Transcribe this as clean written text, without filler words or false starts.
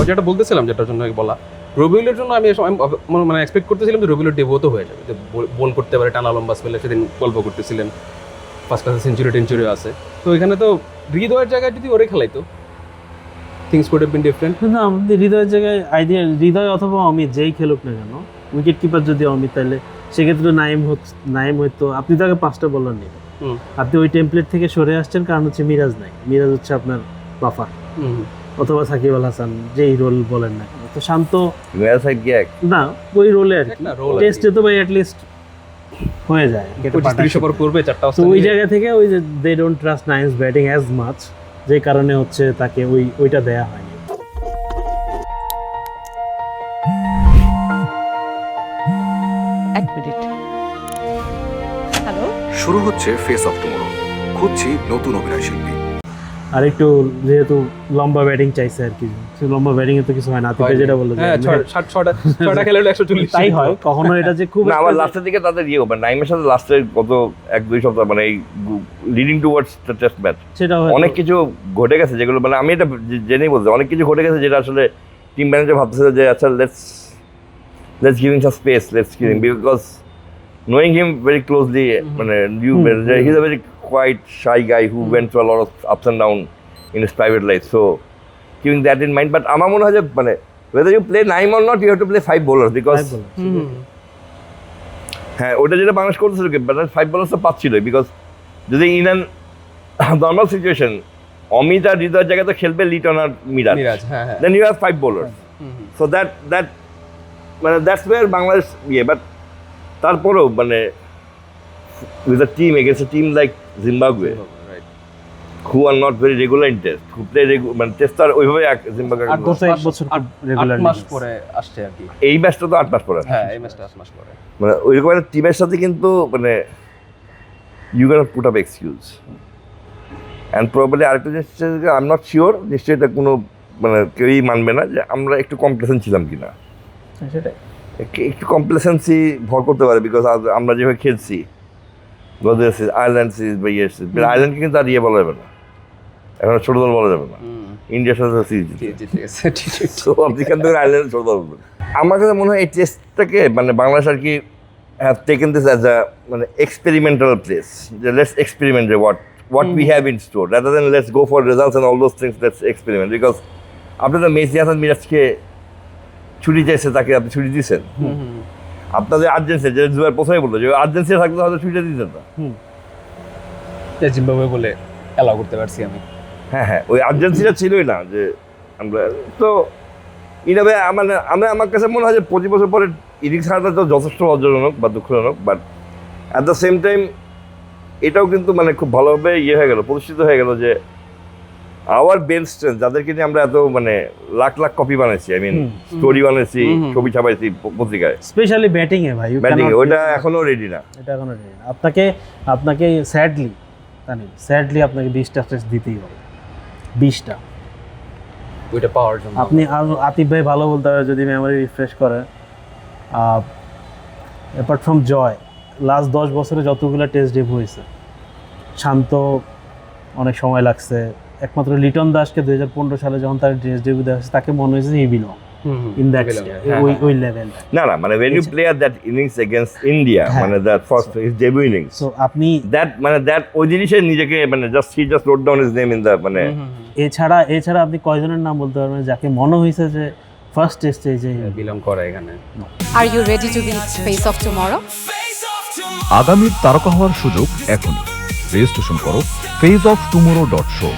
যেটা বলতেছিলাম, যেটার জন্য বলা, রবিউলের জন্য আমি মানে এক্সপেক্ট করতেছিলাম যে রবিউলের ডেবিউও হয়ে যাবে, যে বল করতে পারে, টানা লম্বা স্পেলে সেদিন গল্প করতেছিলেন, ফার্স্ট ক্লাসে সেঞ্চুরি আছে। তো এখানে তো হৃদয়ের জায়গায় যদি ওরে খেলাইতো, things could have been different. না, আমাদের হৃদয়ের জায়গায় আইডিয়া হৃদয় অথবা অমিত যেই খেলুক না কেন, উইকেট কিপার যদি অমিত, তাহলে সেক্ষেত্রে নাইম হয়তো, আপনি তাকে 5টা বলার নেই, আপনি ওই টেমপ্লেট থেকে সরে আসছেন, কারণ হচ্ছে মিরাজ নাই, মিরাজ হচ্ছে আপনার বাফার অথবা সাকিব আল হাসান, যেই রোল বলেন না কেন, তো শান্ত না ওই রোলে আর কি, টেস্টে তো ভাই অ্যাটলিস্ট হয়ে যায়, করবে 4টা। তো ওই জায়গা থেকে ওই যে they don't trust Naim's batting as much, যে কারণে হচ্ছে তাকে ওইটা দেয়া হয়নি। এক মিনিট। হ্যালো, শুরু হচ্ছে ফেস অফ টুমরো, খুঁজছি নতুন অভিনয় শিল্পী। আর একটু যেহেতু লম্বা ব্যাটিং চাইছে আর কি, লম্বা ব্যাটিং এ তো কিছু হয় না, আতিফ যেটা বললো, হ্যাঁ 6টা খেলে 140 তাই হয় কখনো, এটা যে খুব না আমার লাস্টের দিকে তাদের মানে নাইমের সাথে লাস্টের গত 1-2 সপ্তাহ মানে এই leading towards the test match, সেটা অনেক কিছু ঘটে গেছে, যেগুলো মানে আমি এটা জেনেই বলতে, অনেক কিছু ঘটে গেছে যেটা আসলে টিম ম্যানেজার ভাবতেছিল যে আচ্ছা let's give him some space, let's give him, because knowing him very closely, মানে he's a very quiet, shy guy who went through a lot of ups and downs in his private life. So keeping that in mind, but আমার মনে হয় যে মানে whether you play 9 or not, you have to play 5 bowlers because হ্যাঁ ওটা যেটা বাংলাদেশ করতেছিল কি, মানে 5 bowlers তো পাচ্ছিল, বিকজ যদি in an normal situation Amit আর হৃদয়ের জায়গায় তো খেলবে লিটন আর Miraz, then you have 5 bowlers. So that মানে that's where বাংলাদেশ বাট তারপরেও মানে with a team against a team like Zimbabwe, who are not very regular in test, who play মানে টেস্ট আর ওইভাবে জিম্বাবুয়ে 8 বছর রেগুলার 8 মাস পরে আসছে আর কি, এই ম্যাচটা তো 8 মাস পরে, হ্যাঁ এই ম্যাচটা 8 মাস পরে, মানে ওইরকম একটা টিমের সাথে কিন্তু মানে you can put up excuse and probably আরেকটা জিনিস আই এম নট শিওর, নিশ্চয়ই এটা কোনো মানে কেউই মানবে না যে আমরা একটু কমপ্লেসেন্ট ছিলাম কিনা, সেটাই একটু কমপ্লেসেন্সি ভর করতে পারে, বিকজ আমরা যেভাবে খেলছি আয়ারল্যান্ড সিরিজ বা ইয়ে সিরিজ, আয়ারল্যান্ডকে কিন্তু আর বলা যাবে না, এখন ছোট দল বলা যাবে না, ইন্ডিয়ার সাথে সিরিজ তো আপনি এখান থেকে আয়ারল্যান্ড ছোট দল বলবেন। আমার কাছে মনে হয় এই টেস্টটাকে মানে বাংলাদেশ আর কি have taken this as a মানে এক্সপেরিমেন্টাল প্লেস, যে let's experiment what we have in store, rather than let's go for results and all those things, let's experiment, because আপনি তো মেসি হাসান মিরাজকে ছুটি চাইছে, তাকে আপনি ছুটি দিচ্ছেন, আপনাদের আর্জেন্সিয়া যে জুয়ার প্রথমে বলতো যে আর্জেন্সিয়া থাকলে হয়তো ছুটিটা দিতেন না, জিম্বাবুয়ে বলে অ্যালাউ করতে পারছি আমি, হ্যাঁ ওই আর্জেন্সিটা ছিলই না যে আমরা তো ইনভাবে আমার কাছে মনে হয় যে 25 বছর পরে ইনিংস হারাটা তো যথেষ্ট লজ্জাজনক বা দুঃখজনক, but at the same time এটাও কিন্তু মানে খুব ভালোভাবে হয়ে গেল, প্রতিষ্ঠিত হয়ে গেল যে আওয়ার বেঞ্চ স্ট্রেংথ, যাদেরকে নিয়ে আমরা এত মানে লাখ কপি বানাইছি, আই মিন স্টোরি বানাইছি, ছবি ছাপাইছি পত্রিকায়, স্পেশালি ব্যাটিং এ ভাই, ওইটা এখনো রেডি না, এটা এখনো রেডি না। আপনাকে স্যাডলি আপনাকে 20টা টেস্ট দিতেই হবে, 20টা ওইটা পাওয়ার জন্য। আপনি আতিফ ভাই ভালো বলতে হবে যদি মেমোরি রিফ্রেশ করে, অ্যাপার্ট ফ্রম জয় লাস্ট 10 বছরে যতগুলো টেস্ট ডেবিউ হয়েছে, শান্ত অনেক সময় লাগছে, একমাত্র লিটন দাসকে 2015 সালে যখন তার টেস্ট ডেবিউ দেওয়া হয়েছে, তাকে মনে হয়েছে হি বিলং ইন দ্যাট ওই লেভেল। না মানে when you play at that innings against India, মানে that first his debut innings, so আপনি that ওই জিনিসে নিজেকে মানে he just wrote down his name in the মানে এছাড়া আপনি কয়জনের নাম বলতে পারবেন যাকে মনে হয়েছে যে ফার্স্ট টেস্টে যে বিলং করে এখানে? Are you ready to be face off tomorrow? আগামীর তারকা হওয়ার সুযোগ এখনই। রেজিস্ট্রেশন করো faceoftomorrow.show।